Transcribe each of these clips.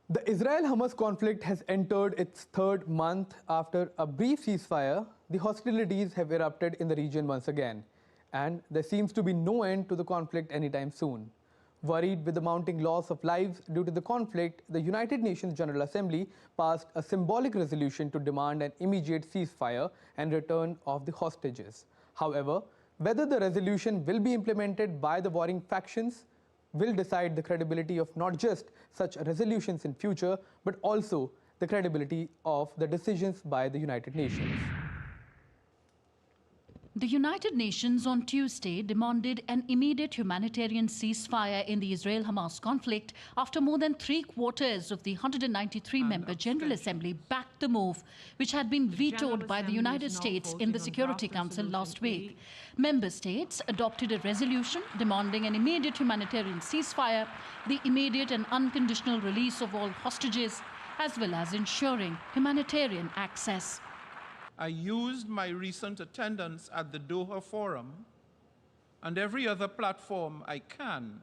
The Israel-Hamas conflict has entered its third month. After a brief ceasefire, the hostilities have erupted in the region once again, and there seems to be no end to the conflict anytime soon. Worried with the mounting loss of lives due to the conflict, the United Nations General Assembly passed a symbolic resolution to demand an immediate ceasefire and return of the hostages. However, whether the resolution will be implemented by the warring factions will decide the credibility of not just such resolutions in future, but also the credibility of the decisions by the United Nations. The United Nations on Tuesday demanded an immediate humanitarian ceasefire in the Israel-Hamas conflict after more than three-quarters of the 193-member General Assembly backed the move, which had been vetoed by the United States in the Security Council last week. Member states adopted a resolution demanding an immediate humanitarian ceasefire, the immediate and unconditional release of all hostages, as well as ensuring humanitarian access. I used my recent attendance at the Doha Forum and every other platform I can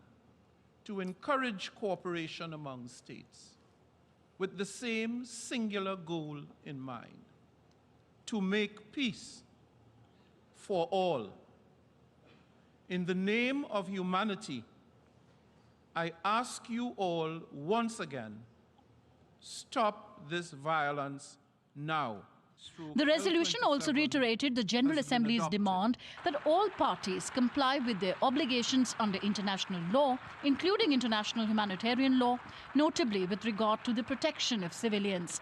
to encourage cooperation among states with the same singular goal in mind: to make peace for all. In the name of humanity, I ask you all once again, stop this violence now. The resolution also reiterated the General Assembly's demand that all parties comply with their obligations under international law, including international humanitarian law, notably with regard to the protection of civilians.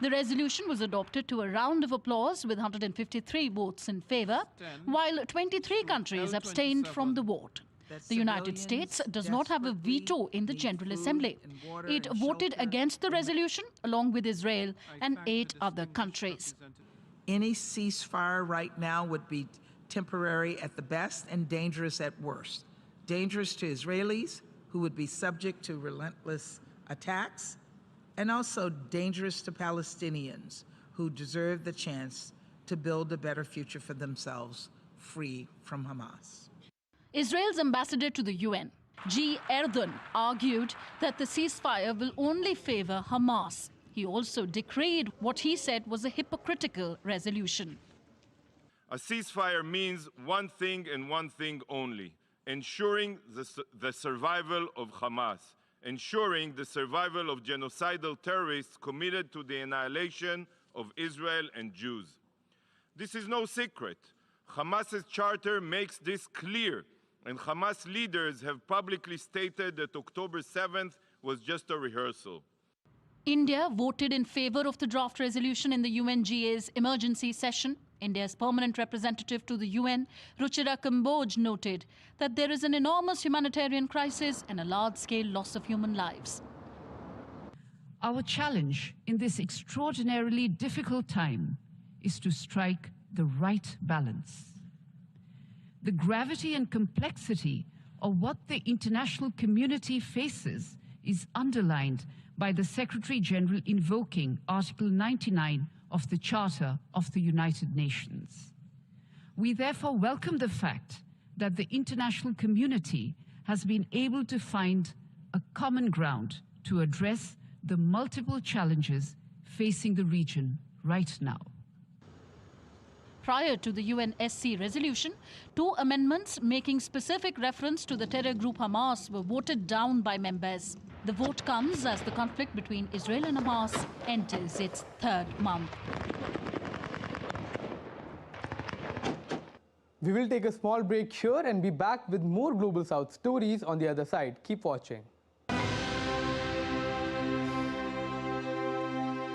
The resolution was adopted to a round of applause with 153 votes in favor, while 23 countries abstained from the vote. The United States does not have a veto in the General Assembly. It voted against the resolution along with Israel and 8 other countries. Any ceasefire right now would be temporary at the best and dangerous at worst. Dangerous to Israelis, who would be subject to relentless attacks, and also dangerous to Palestinians, who deserve the chance to build a better future for themselves, free from Hamas. Israel's ambassador to the UN, G. Erdogan, argued that the ceasefire will only favor Hamas. He also decried what he said was a hypocritical resolution. A ceasefire means one thing and one thing only: ensuring the survival of Hamas, ensuring the survival of genocidal terrorists committed to the annihilation of Israel and Jews. This is no secret. Hamas's charter makes this clear, and Hamas leaders have publicly stated that October 7th was just a rehearsal. India voted in favor of the draft resolution in the UNGA's emergency session. India's permanent representative to the UN, Ruchira Kamboj, noted that there is an enormous humanitarian crisis and a large-scale loss of human lives. Our challenge in this extraordinarily difficult time is to strike the right balance. The gravity and complexity of what the international community faces is underlined by the Secretary-General invoking Article 99 of the Charter of the United Nations. We therefore welcome the fact that the international community has been able to find a common ground to address the multiple challenges facing the region right now. Prior to the UNSC resolution, 2 amendments making specific reference to the terror group Hamas were voted down by members. The vote comes as the conflict between Israel and Hamas enters its third month. We will take a small break here and be back with more Global South stories on the other side. Keep watching.